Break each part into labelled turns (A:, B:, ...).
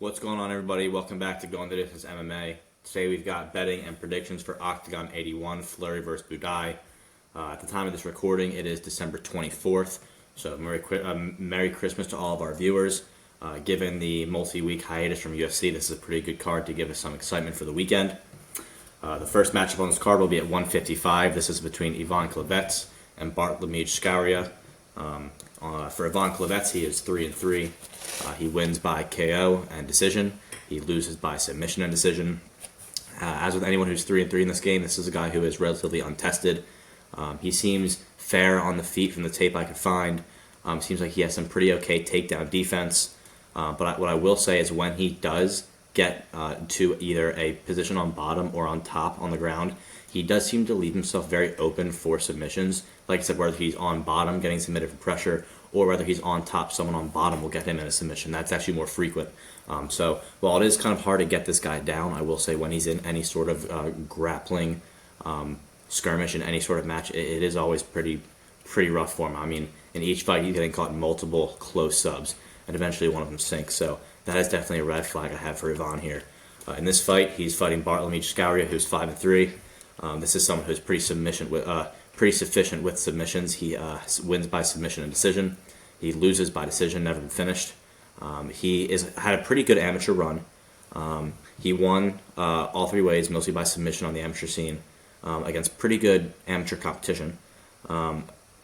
A: What's going on, everybody? Welcome back to Going the Distance MMA. Today we've got betting and predictions for OKTAGON 81, Fleury versus Buday. At the time of this recording, it is December 24th, so Merry Christmas to all of our viewers. Given the multi-week hiatus from UFC, this is a pretty good card to give us some excitement for the weekend. The first matchup on this card will be at 155. This is between Ivan Klevets and Bartlomiej Scaria. For Ivan Klevets, he is 3-3. He wins by KO and decision. He loses by submission and decision. As with anyone who's 3-3 in this game, this is a guy who is relatively untested. He seems fair on the feet from the tape I could find. Seems like he has some pretty okay takedown defense. But what I will say is when he does get to either a position on bottom or on top on the ground, he does seem to leave himself very open for submissions. Like I said, whether he's on bottom getting submitted for pressure or whether he's on top, someone on bottom will get him in a submission. That's actually more frequent. So while it is kind of hard to get this guy down, I will say when he's in any sort of grappling skirmish in any sort of match, it is always pretty rough for him. I mean, in each fight he's getting caught multiple close subs, and eventually one of them sinks. So that is definitely a red flag I have for Ivan here. In this fight, he's fighting Bartlomiej Scaria, who's 5-3. This is someone who's pretty sufficient with submissions. He wins by submission and decision. He loses by decision, never been finished. He had a pretty good amateur run. He won all three ways, mostly by submission on the amateur scene, against pretty good amateur competition.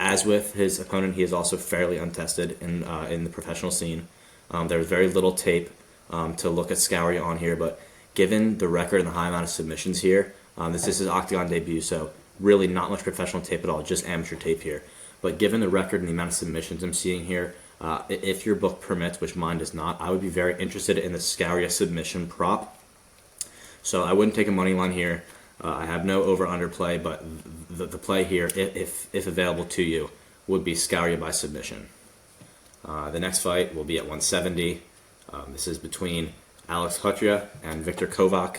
A: As with his opponent, he is also fairly untested in the professional scene. There was very little tape to look at Scaria on here, but given the record and the high amount of submissions here, this is his OKTAGON debut, so really not much professional tape at all, just amateur tape here. But given the record and the amount of submissions I'm seeing here, if your book permits, which mine does not, I would be very interested in the Scaria submission prop. So I wouldn't take a money line here. I have no over-under play, but the play here, if available to you, would be Scaria by submission. The next fight will be at 170. This is between Alex Hutria and Viktor Kovac.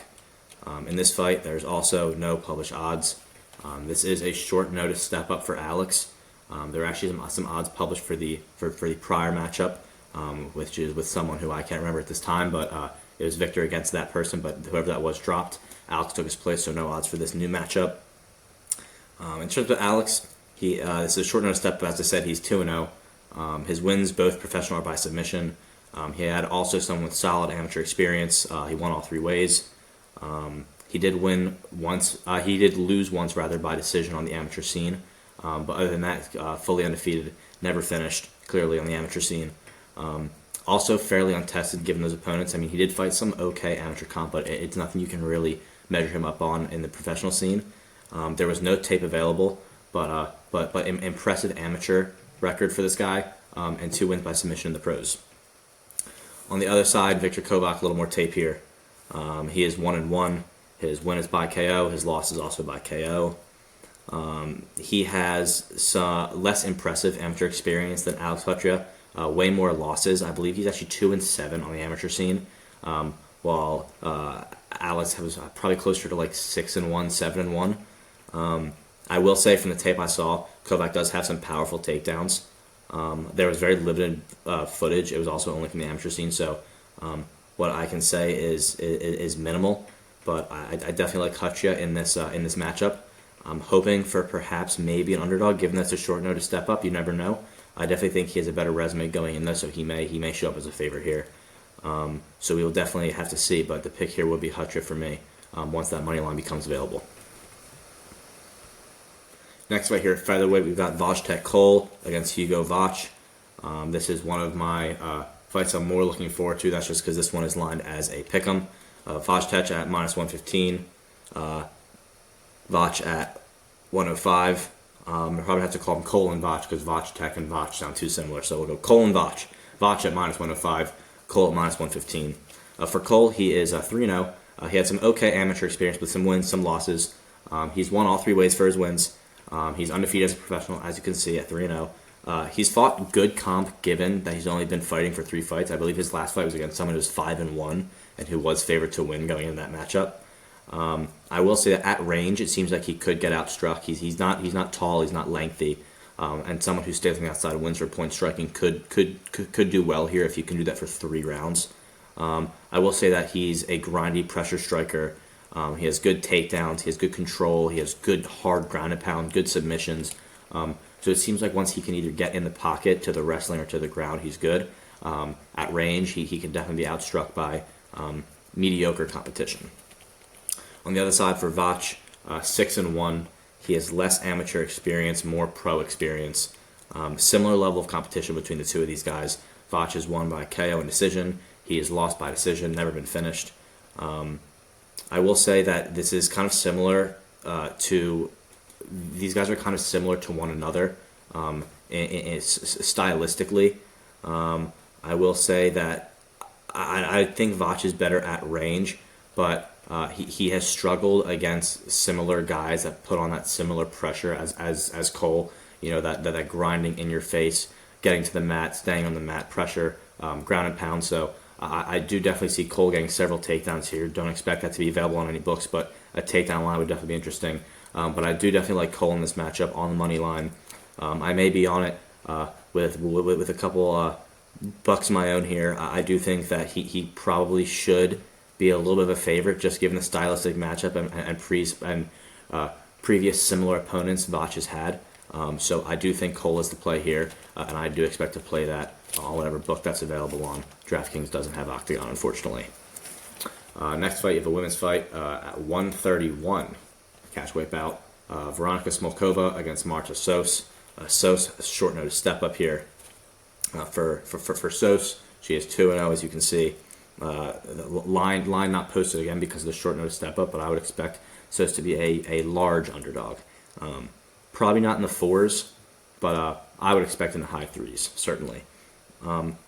A: In this fight, there's also no published odds. This is a short notice step up for Alex. There are actually some odds published for the prior matchup, which is with someone who I can't remember at this time, but it was Victor against that person, but whoever that was dropped. Alex took his place, so no odds for this new matchup. In terms of Alex, this is a short notice step up. As I said, he's 2-0. His wins, both professional or by submission. He had also someone with solid amateur experience. He won all three ways. He did win once. He did lose once, rather, by decision on the amateur scene. But other than that, fully undefeated, never finished, clearly on the amateur scene. Also fairly untested given those opponents. I mean, he did fight some okay amateur comp, but it's nothing you can really measure him up on in the professional scene. There was no tape available, but impressive amateur record for this guy, and 2 wins by submission in the pros. On the other side, Viktor Kovac, a little more tape here. He is 1-1. His win is by KO. His loss is also by KO. He has some less impressive amateur experience than Alex Hutria. Way more losses. I believe he's actually 2-7 on the amateur scene, while Alex was probably closer to like 6-1, 7-1. I will say from the tape I saw, Kovac does have some powerful takedowns. There was very limited footage. It was also only from the amateur scene, so what I can say is minimal. But I definitely like Hutria in this matchup. I'm hoping for perhaps maybe an underdog, given that's a short notice step up. You never know. I definitely think he has a better resume going in this, so he may show up as a favorite here. So we will definitely have to see, but the pick here would be Hutria for me once that money line becomes available. Next right here at featherweight, we've got Wojtek Cole against Hugo Vach. This is one of my fights I'm more looking forward to. That's just because this one is lined as a pick'em. Vojtek at -115. Vach at 105. I probably have to call him Cole and Vach because Vojtek and Vach sound too similar. So we'll go Cole and Vach. Vach at -105. Cole at -115. For Cole, he is 3-0. He had some okay amateur experience with some wins, some losses. He's won all three ways for his wins. He's undefeated as a professional, as you can see, at 3-0. He's fought good comp, given that he's only been fighting for 3 fights. I believe his last fight was against someone who was 5-1 and who was favored to win going into that matchup. I will say that at range, it seems like he could get outstruck. He's not tall, he's not lengthy, and someone who stays on the outside of wins for point striking could do well here if he can do that for 3 rounds. I will say that he's a grindy pressure striker. He has good takedowns, he has good control, he has good hard ground and pound, good submissions. So it seems like once he can either get in the pocket to the wrestling or to the ground, he's good. At range, he can definitely be outstruck by mediocre competition. On the other side for Vach, 6-1. He has less amateur experience, more pro experience. Similar level of competition between the two of these guys. Vach has won by KO and decision. He has lost by decision, never been finished. I will say that this is kind of similar to... These guys are kind of similar to one another stylistically. I will say that I think Vach is better at range, but he has struggled against similar guys that put on that similar pressure as Cole. You know, that grinding in your face, getting to the mat, staying on the mat pressure, ground and pound. So I do definitely see Cole getting several takedowns here. Don't expect that to be available on any books, but a takedown line would definitely be interesting. But I do definitely like Cole in this matchup on the money line. I may be on it with a couple bucks of my own here. I do think that he probably should be a little bit of a favorite, just given the stylistic matchup and previous similar opponents Vach has had. So I do think Cole is the play here, and I do expect to play that on whatever book that's available on. DraftKings doesn't have Octagon, unfortunately. Next fight, you have a women's fight at 131. Catchweight bout. Veronika Smolkova against Marta Sos. Sos, a short notice step up here for Sos. She is 2-0, as you can see. The line not posted again because of the short notice step up, but I would expect Sos to be a large underdog. Probably not in the 4s, but I would expect in the high 3s, certainly.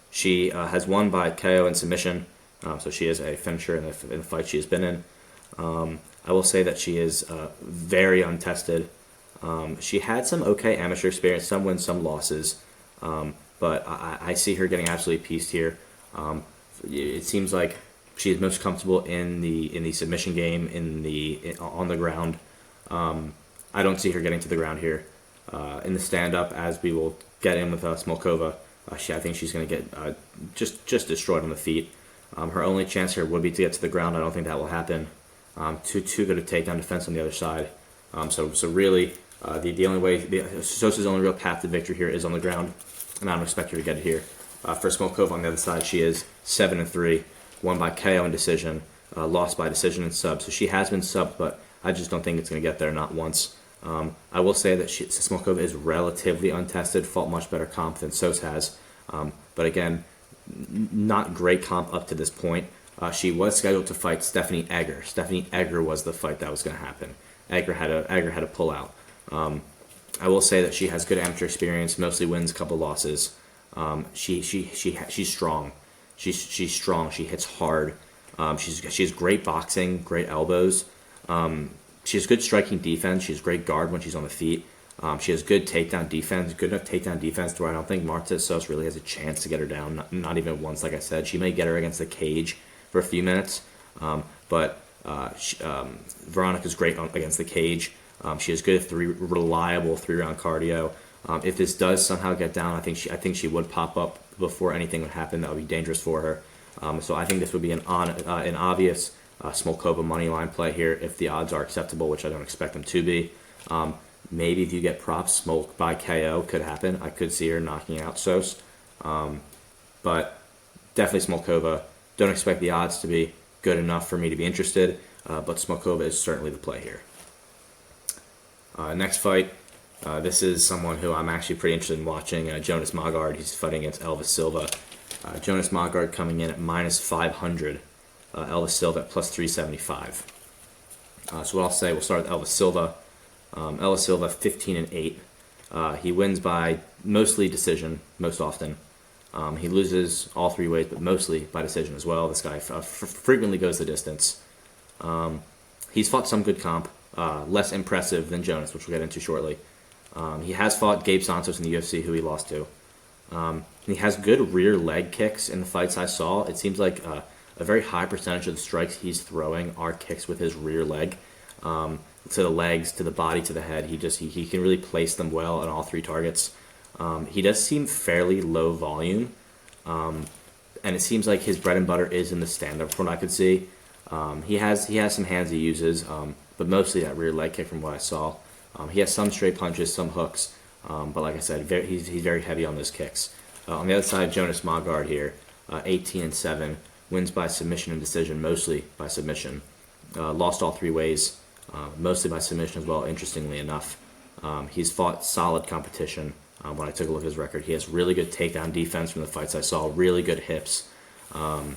A: She has won by KO and submission, so she is a finisher in the fight she has been in. I will say that she is very untested. She had some okay amateur experience, some wins, some losses, but I see her getting absolutely pieced here. It seems like she is most comfortable in the submission game, on the ground. I don't see her getting to the ground here. In the stand-up, as we will get in with Smolkova, I think she's going to get just destroyed on the feet. Her only chance here would be to get to the ground. I don't think that will happen. Too good a takedown defense on the other side. So really, the only way, Sosa's only real path to victory here is on the ground, and I don't expect her to get it here. For Smolkova on the other side, she is 7-3, won by KO and decision, lost by decision and sub. So she has been subbed, but I just don't think it's going to get there, not once. I will say that Smolkova is relatively untested, fought much better comp than Sos has, but again, not great comp up to this point. She was scheduled to fight Stephanie Egger. Stephanie Egger was the fight that was going to happen. Egger had a pull out. I will say that she has good amateur experience, mostly wins, a couple losses. She's strong. She's strong. She hits hard. She has great boxing, great elbows. She has good striking defense. She has great guard when she's on the feet. She has good takedown defense, good enough takedown defense to where I don't think Marta Sos really has a chance to get her down, not even once, like I said. She may get her against the cage for a few minutes, but Veronika's great against the cage. She has good reliable 3-round cardio. If this does somehow get down, I think she would pop up before anything would happen. That would be dangerous for her. So I think this would be an obvious Smolkova money line play here if the odds are acceptable, which I don't expect them to be. Maybe if you get props, Smolk by KO could happen. I could see her knocking out Sos, but definitely Smolkova. Don't expect the odds to be good enough for me to be interested, but Smolkova is certainly the play here. Next fight, this is someone who I'm actually pretty interested in watching, Jonas Maagard. He's fighting against Elvis Silva. Jonas Maagard coming in at -500, Elvis Silva at +375. So what I'll say, we'll start with Elvis Silva. Elvis Silva 15-8. He wins by mostly decision, most often. He loses all 3 ways, but mostly by decision as well. This guy frequently goes the distance. He's fought some good comp, less impressive than Jonas, which we'll get into shortly. He has fought Gabe Santos in the UFC, who he lost to. He has good rear leg kicks in the fights I saw. It seems like a very high percentage of the strikes he's throwing are kicks with his rear leg. To the legs, to the body, to the head. He can really place them well on all 3 targets. He does seem fairly low volume. and it seems like his bread and butter is in the stand-up from what I could see. He has some hands he uses, but mostly that rear leg kick from what I saw. He has some straight punches, some hooks, but like I said, he's very heavy on those kicks. On the other side, Jonas Maagard here, 18-7, wins by submission and decision, mostly by submission. Lost all 3 ways, mostly by submission as well, interestingly enough. He's fought solid competition. When I took a look at his record, he has really good takedown defense from the fights I saw, really good hips. He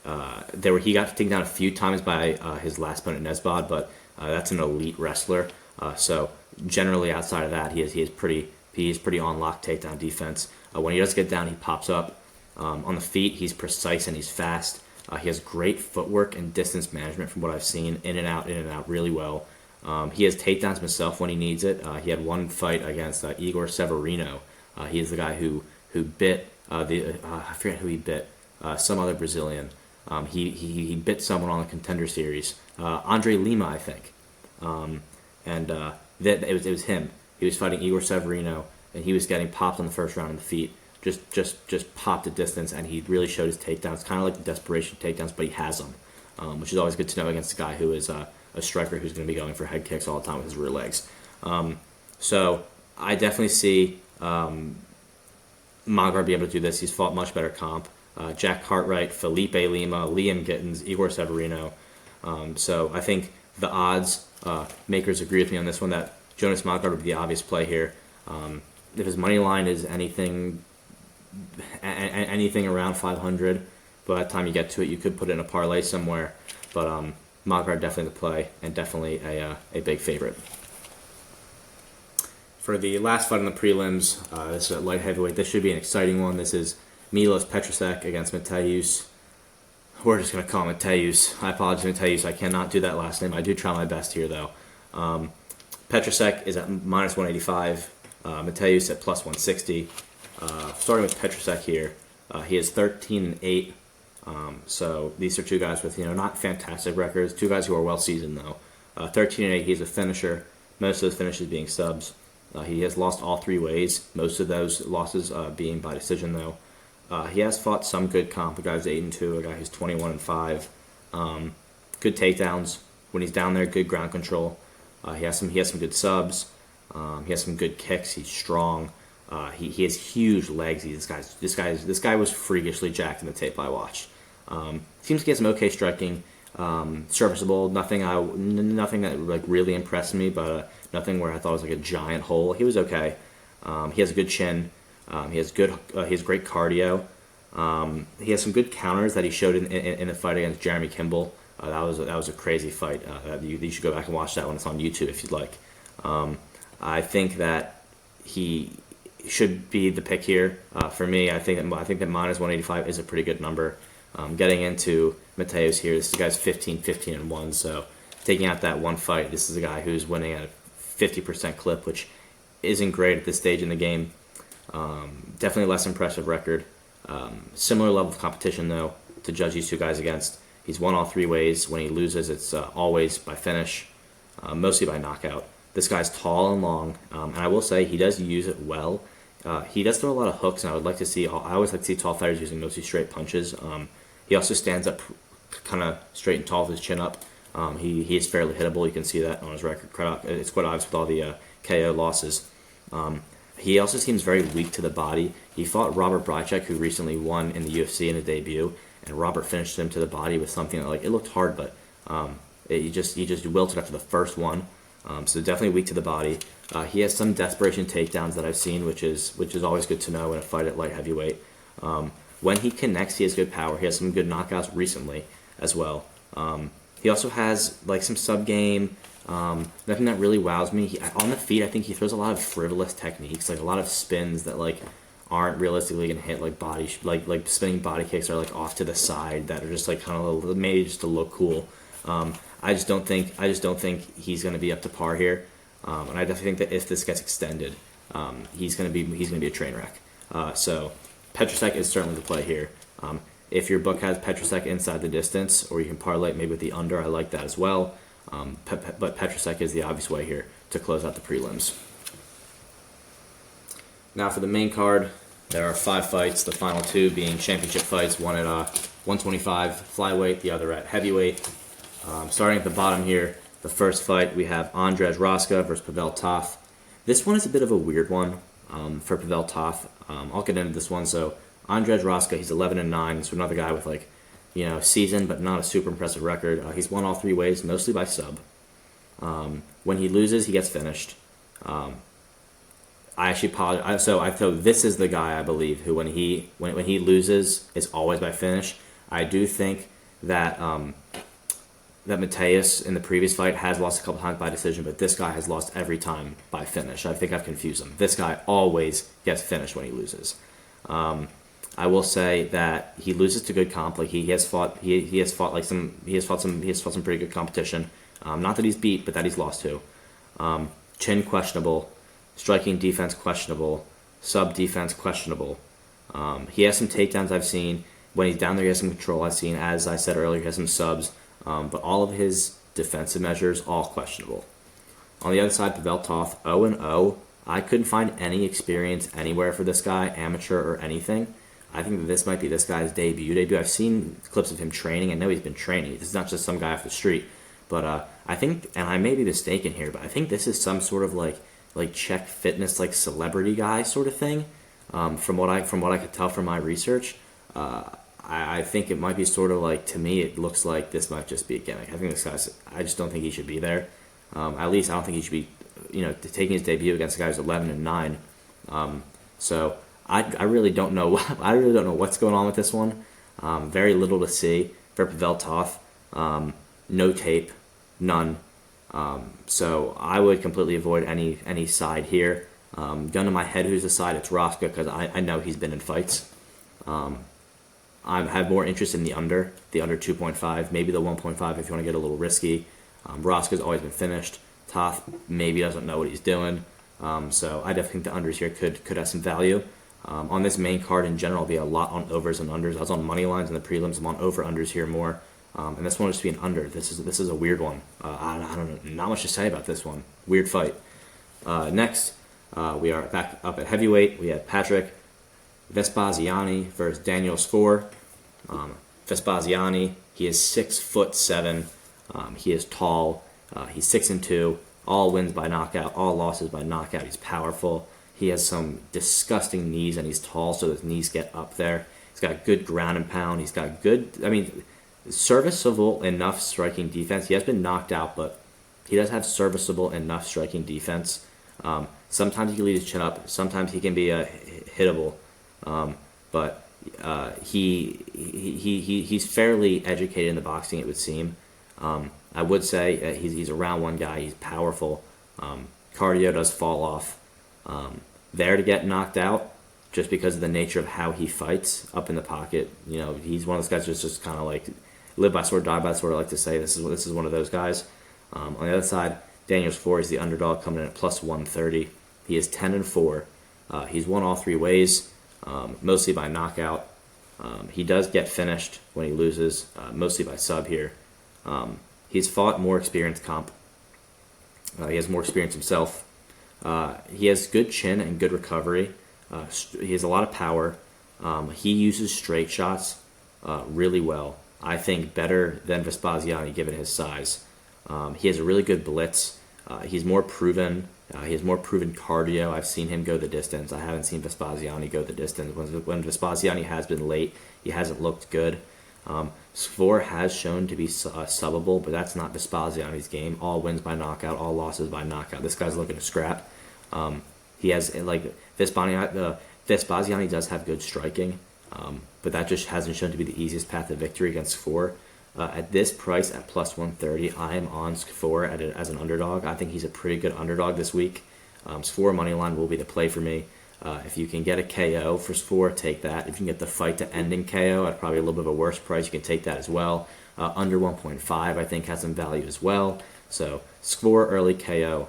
A: got taken down a few times by his last opponent, Nesbod, but that's an elite wrestler. So generally outside of that, he is pretty on lock takedown defense. When he does get down, he pops up. On the feet, he's precise and he's fast. He has great footwork and distance management from what I've seen, in and out really well. He has takedowns himself when he needs it. He had one fight against Igor Severino. He is the guy who bit I forget who he bit, some other Brazilian. He bit someone on the Contender Series, Andre Lima, I think, it was him. He was fighting Igor Severino, and he was getting popped on the first round in the feet. Just popped at distance, and he really showed his takedowns, kind of like the desperation takedowns, but he has them, which is always good to know against a guy who is a striker who's going to be going for head kicks all the time with his rear legs. So I definitely see Maagard be able to do this. He's fought much better comp. Jack Cartwright, Felipe Lima, Liam Gittins, Igor Severino. So I think the odds makers agree with me on this one that Jonas Maagard would be the obvious play here. If his money line is anything around 500, by the time you get to it, you could put it in a parlay somewhere. But Maagard definitely the play, and definitely a big favorite. For the last fight in the prelims, this is at light heavyweight. This should be an exciting one. This is Milos Petrusek against Mateusz. We're just going to call him Mateusz. I apologize, Mateusz. I cannot do that last name. I do try my best here, though. Petrusek is at minus 185. Mateusz at plus 160. Starting with Petrusek here, he is 13-8. So these are two guys with not fantastic records. Two guys who are well seasoned though. 13-8. He's a finisher. Most of those finishes being subs. He has lost all 3 ways. Most of those losses being by decision though. He has fought some good comp. A guy who's 8-2. A guy who's 21-5. Good takedowns when he's down there. Good ground control. He has some good subs. He has some good kicks. He's strong. He has huge legs. This guy was freakishly jacked in the tape I watched. Seems to get some okay striking, serviceable. Nothing that like really impressed me, but nothing where I thought it was like a giant hole. He was okay. He has a good chin. He has great cardio. He has some good counters that he showed in the fight against Jeremy Kimball. That was a crazy fight. You should go back and watch that one. It's on YouTube if you'd like. I think that he should be the pick here for me. I think that minus 185 is a pretty good number. Getting into Mateusz here, this guy's 15-1. So taking out that one fight, this is a guy who's winning at a 50% clip, which isn't great at this stage in the game. Definitely less impressive record. Similar level of competition though to judge these two guys against. He's won all 3 ways. When he loses, it's always by finish, mostly by knockout. This guy's tall and long, and I will say he does use it well. He does throw a lot of hooks, and I always like to see tall fighters using mostly straight punches. He also stands up kind of straight and tall with his chin up. He is fairly hittable. You can see that on his record. It's quite obvious with all the KO losses. He also seems very weak to the body. He fought Robert Brychek, who recently won in the UFC in a debut, and Robert finished him to the body with something that, it looked hard, but he just wilted after the first one. So definitely weak to the body. He has some desperation takedowns that I've seen, which is always good to know in a fight at light heavyweight. When he connects, he has good power. He has some good knockouts recently as well. He also has some sub game. Nothing that really wows me. On the feet, I think he throws a lot of frivolous techniques, a lot of spins that aren't realistically gonna hit, like spinning body kicks are off to the side that are just kind of made just to look cool. I just don't think he's going to be up to par here, and I definitely think that if this gets extended, he's going to be a train wreck. So Petrusek is certainly the play here. If your book has Petrusek inside the distance, or you can parlay maybe with the under, I like that as well. But Petrusek is the obvious way here to close out the prelims. Now for the main card, There are 5 fights, the final 2 being championship fights, one at 125 flyweight, the other at heavyweight. Starting at the bottom here, the first fight, we have Andrzej Roska versus Pavel Toth. This one is a bit of a weird one for Pavel Toth. I'll get into this one. So Andrzej Roska, he's 11-9. So another guy with seasoned but not a super impressive record. He's won all 3 ways, mostly by sub. When he loses, he gets finished. I actually apologize. So this is the guy, I believe, who when he loses, it's always by finish. I do think that that Mateus in the previous fight has lost a couple times by decision, but this guy has lost every time by finish. I think I've confused him. This guy always gets finished when he loses. I will say that he loses to good comp. Like he has fought some pretty good competition. Not that he's beat, but that he's lost to. Chin questionable, striking defense questionable, sub defense questionable. He has some takedowns I've seen. When he's down there, he has some control I've seen. As I said earlier, he has some subs. But all of his defensive measures, all questionable. On the other side, Pavel Toth, 0-0. I couldn't find any experience anywhere for this guy, amateur or anything. I think that this might be this guy's debut. I've seen clips of him training. I know he's been training. This is not just some guy off the street. But I think, and I may be mistaken here, but I think this is some sort of like Czech fitness, like celebrity guy sort of thing. From what I could tell from my research. I think it might be sort of like, to me, it looks like this might just be a gimmick. I think I just don't think he should be there. At least I don't think he should be, taking his debut against a guy who's 11-9. So I really don't know. I really don't know what's going on with this one. Very little to see for Pavel Toth. No tape, none. So I would completely avoid any side here. Gun to my head, who's the side? It's Roska, because I know he's been in fights. I have more interest in the under 2.5, maybe the 1.5 if you want to get a little risky. Roska's always been finished. Toth maybe doesn't know what he's doing. So I definitely think the unders here could have some value. On this main card in general, I'll be a lot on overs and unders. I was on money lines in the prelims. I'm on over-unders here more. And this one will just be an under. This is a weird one. I don't know. Not much to say about this one. Weird fight. Next, we are back up at heavyweight. We have Patrick Vespasiani versus Daniel Skor. Vespasiani, he is 6'7". He is tall. He's 6-2. All wins by knockout. All losses by knockout. He's powerful. He has some disgusting knees, and he's tall, so his knees get up there. He's got good ground and pound. He's got good, serviceable enough striking defense. He has been knocked out, but he does have serviceable enough striking defense. Sometimes he can lead his chin up. Sometimes he can be hittable. But he's fairly educated in the boxing, it would seem. I would say he's a round one guy. He's powerful. Cardio does fall off. There to get knocked out just because of the nature of how he fights up in the pocket. He's one of those guys who's just kind of like live by sword, die by sword. I like to say this is one of those guys. On the other side, Daniel Skor is the underdog coming in at plus 130. He is 10-4. He's won all 3 ways. Mostly by knockout. He does get finished when he loses, mostly by sub here. He's fought more experienced comp. He has more experience himself. He has good chin and good recovery. He has a lot of power. He uses straight shots really well. I think better than Vespasiani given his size. He has a really good blitz. He's more proven. He has more proven cardio. I've seen him go the distance. I haven't seen Vespasiani go the distance. When Vespasiani has been late, he hasn't looked good. Skor has shown to be subbable, but that's not Vespasiani's game. All wins by knockout, all losses by knockout. This guy's looking to scrap. He has Vespasiani does have good striking, but that just hasn't shown to be the easiest path to victory against Skor. At this price, at plus 130, I am on Skor as an underdog. I think he's a pretty good underdog this week. Skor moneyline will be the play for me. If you can get a KO for Skor, take that. If you can get the fight to ending KO at probably a little bit of a worse price, you can take that as well. Under 1.5, I think, has some value as well. So Skor early KO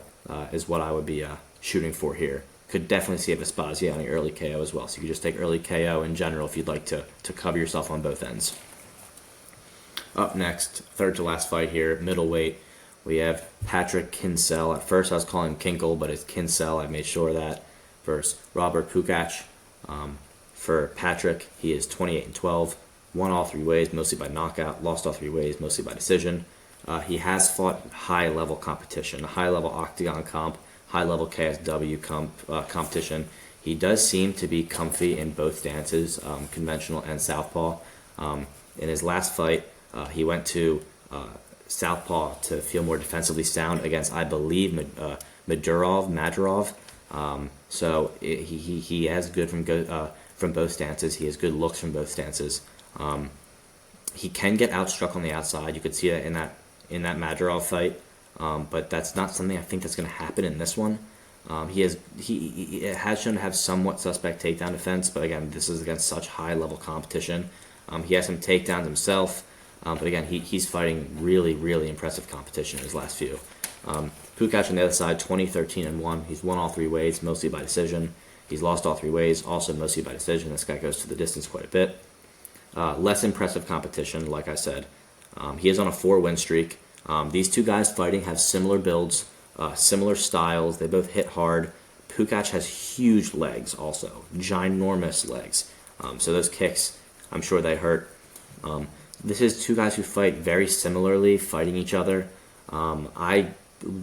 A: is what I would be shooting for here. Could definitely see a Vespasiani early KO as well. So you could just take early KO in general if you'd like to cover yourself on both ends. Up next, third to last fight here, middleweight, we have Patrick Kinsel. At first I was calling him Kinkle, but it's Kinsel. I made sure of that. Versus Robert Pukac. For Patrick, he is 28-12, won all 3 ways, mostly by knockout, lost all 3 ways, mostly by decision. He has fought high-level competition, high-level Octagon comp, high-level KSW competition. He does seem to be comfy in both stances, conventional and southpaw. In his last fight, he went to southpaw to feel more defensively sound against, I believe, Madurov. So he has good from both stances. He has good looks from both stances. He can get outstruck on the outside. You could see that in that Madurov fight, but that's not something I think that's going to happen in this one. He has shown to have somewhat suspect takedown defense, but again, this is against such high level competition. He has some takedowns himself, but again, he's fighting really, really impressive competition in his last few. Pukac on the other side, 20-13-1. He's won all 3 ways, mostly by decision. He's lost all 3 ways, also mostly by decision. This guy goes to the distance quite a bit. Less impressive competition, like I said. He is on a 4-win streak. These two guys fighting have similar builds, similar styles. They both hit hard. Pukac has huge legs also, ginormous legs. So those kicks, I'm sure they hurt. This is two guys who fight very similarly, fighting each other. I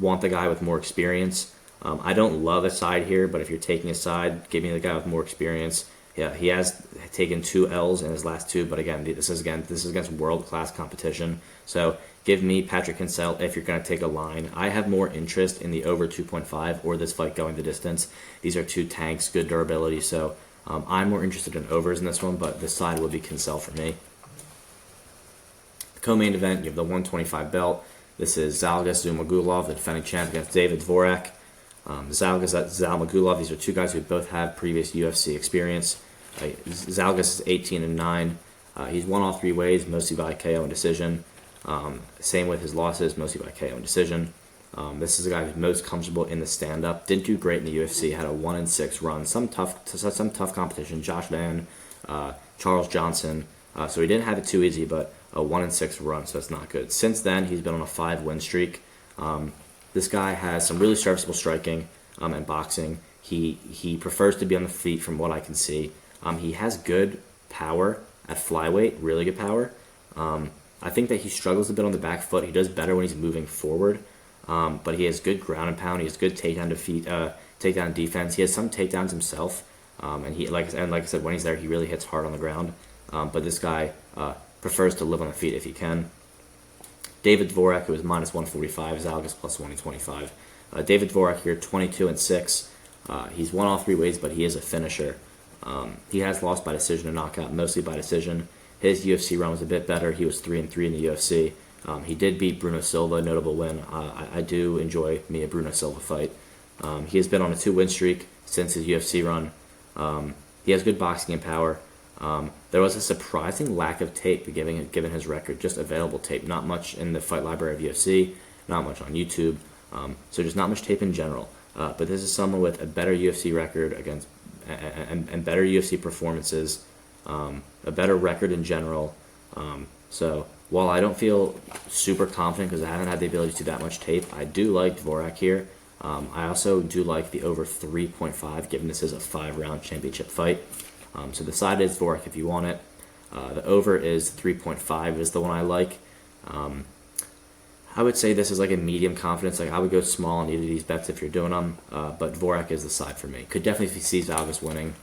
A: want the guy with more experience. I don't love a side here, but if you're taking a side, give me the guy with more experience. Yeah, he has taken 2 L's in his last 2, but again, this is against world-class competition. So give me Patrick Kinsella if you're going to take a line. I have more interest in the over 2.5 or this fight going the distance. These are 2 tanks, good durability, so I'm more interested in overs in this one, but this side would be Kinsella for me. The co-main event, you have the 125 belt. This is Zhalgas Zhumagulov, the defending champ, against David Dvorak. Zhalgas at Zhalmagulov, these are 2 guys who both have previous UFC experience. Zhalgas is 18-9. He's won all 3 ways, mostly by KO and decision. Same with his losses, mostly by KO and decision. This is a guy who's most comfortable in the stand-up. Didn't do great in the UFC, had a 1-6 run. Some tough competition. Josh Van, Charles Johnson. So he didn't have it too easy, but a 1-6 run, so that's not good. Since then, he's been on a 5-win streak. This guy has some really serviceable striking and boxing. He prefers to be on the feet from what I can see. He has good power at flyweight, really good power. I think that he struggles a bit on the back foot. He does better when he's moving forward, but he has good ground and pound. He has good takedown defense. He has some takedowns himself, and like I said, when he's there, he really hits hard on the ground. But this guy prefers to live on the feet if he can. David Dvorak, who is -145, Zhalgas +125. David Dvorak here, 22-6. He's won all 3 ways, but he is a finisher. He has lost by decision and knockout, mostly by decision. His UFC run was a bit better. He was 3-3 in the UFC. He did beat Bruno Silva, notable win. I do enjoy me a Bruno Silva fight. He has been on a 2-win streak since his UFC run. He has good boxing and power. There was a surprising lack of tape given his record, just available tape. Not much in the fight library of UFC, not much on YouTube. So just not much tape in general. But this is someone with a better UFC record against and better UFC performances, a better record in general. So while I don't feel super confident because I haven't had the ability to do that much tape, I do like Dvorak here. I also do like the over 3.5, given this is a 5-round championship fight. So the side is Dvorak if you want it. The over is 3.5 is the one I like. I would say this is like a medium confidence. Like I would go small on either of these bets if you're doing them. But Dvorak is the side for me. Could definitely see Zhalgas winning,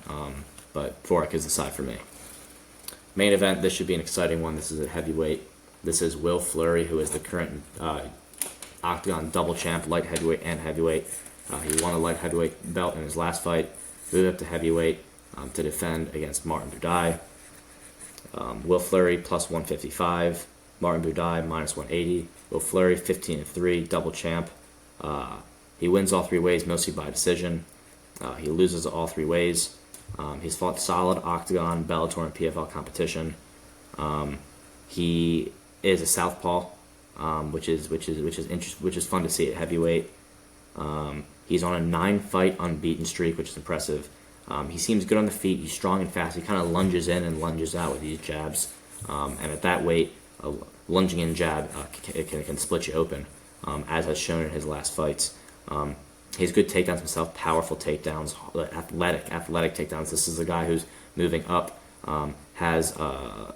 A: but Dvorak is the side for me. Main event, this should be an exciting one. This is a heavyweight. This is Will Fleury, who is the current Octagon double champ, light heavyweight and heavyweight. He won a light heavyweight belt in his last fight, moved up to heavyweight to defend against Martin Buday. Will Fleury +155, Martin Buday -180. Will Fleury 15-3, double champ. He wins all 3 ways, mostly by decision. He loses all 3 ways. He's fought solid Octagon, Bellator, and PFL competition. He is a southpaw, which is fun to see at heavyweight. He's on a 9-fight unbeaten streak, which is impressive. He seems good on the feet. He's strong and fast. He kind of lunges in and lunges out with these jabs. And at that weight, a lunging in jab can split you open, as has shown in his last fights. He has good takedowns himself, powerful takedowns, athletic takedowns. This is a guy who's moving up. Has a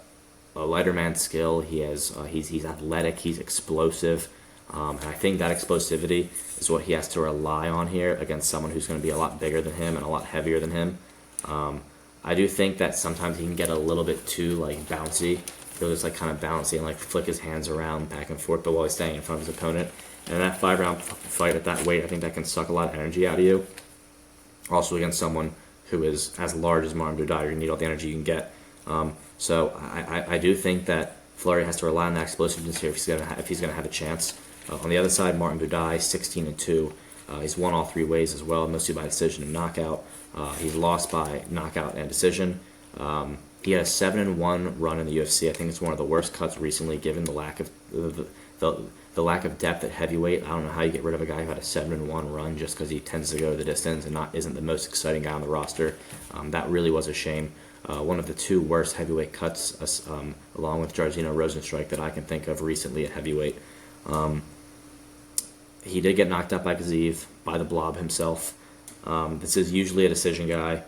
A: lighter man skill. He's athletic. He's explosive. And I think that explosivity is what he has to rely on here against someone who's going to be a lot bigger than him and a lot heavier than him. I do think that sometimes he can get a little bit too like bouncy. He'll just like kind of bouncy and like flick his hands around back and forth, but while he's staying in front of his opponent. And in that 5-round fight at that weight, I think that can suck a lot of energy out of you. Also against someone who is as large as Martin Buday, you need all the energy you can get. So I do think that Fleury has to rely on that explosiveness here if he's gonna have a chance. On the other side, Martin Buday, 16-2. He's won all 3 ways as well, mostly by decision and knockout. He's lost by knockout and decision. He had a 7-1 run in the UFC. I think it's one of the worst cuts recently, given the lack of the lack of depth at heavyweight. I don't know how you get rid of a guy who had a 7-1 run just because he tends to go the distance and isn't the most exciting guy on the roster. That really was a shame. One of the 2 worst heavyweight cuts, along with Jairzinho Rozenstruik, that I can think of recently at heavyweight. He did get knocked out by Gaziv, by the Blob himself. This is usually a decision guy.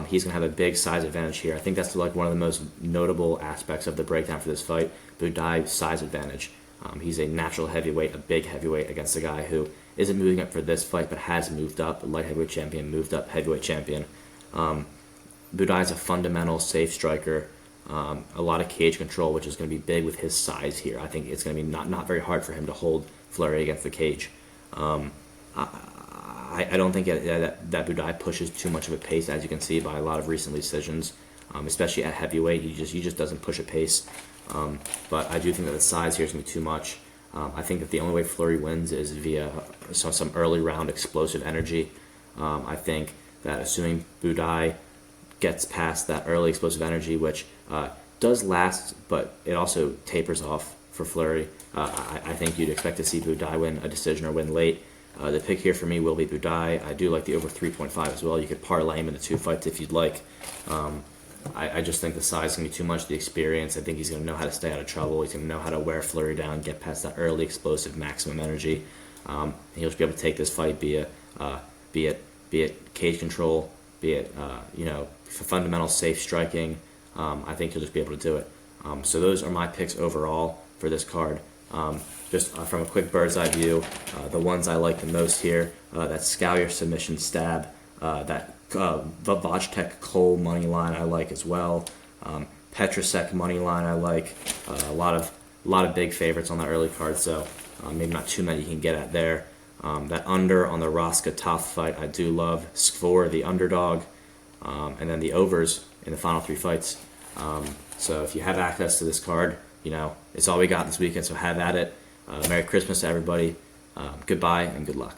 A: He's going to have a big size advantage here. I think that's like one of the most notable aspects of the breakdown for this fight. Buday's size advantage. He's a natural heavyweight, a big heavyweight against a guy who isn't moving up for this fight but has moved up. A light heavyweight champion, moved up heavyweight champion. Buday's a fundamental safe striker. A lot of cage control, which is going to be big with his size here. I think it's going to be not very hard for him to hold Fleury against the cage. I don't think that Buday pushes too much of a pace, as you can see by a lot of recent decisions, especially at heavyweight. He just doesn't push a pace. But I do think that the size here is going to be too much. I think that the only way Fleury wins is via some early round explosive energy. I think that assuming Buday gets past that early explosive energy, which does last, but it also tapers off for Fleury, I think you'd expect to see Buday win a decision or win late. The pick here for me will be Buday. I do like the over 3.5 as well. You could parlay him in the 2 fights if you'd like. I just think the size is going to be too much, the experience. I think he's going to know how to stay out of trouble. He's going to know how to wear Fleury down, get past that early explosive maximum energy. He'll just be able to take this fight, be it cage control, be it fundamental safe striking. I think he'll just be able to do it. So those are my picks overall for this card. Just from a quick bird's eye view, the ones I like the most here, that Scallier submission stab, that Vavajtek Cole money line I like as well, Petrasek money line I like, a lot of big favorites on the early card, so maybe not too many you can get at there. That under on the Roska Toth fight I do love, Skvor the underdog, and then the overs in the final 3 fights. So if you have access to this card, it's all we got this weekend, so have at it. Merry Christmas to everybody. Goodbye and good luck.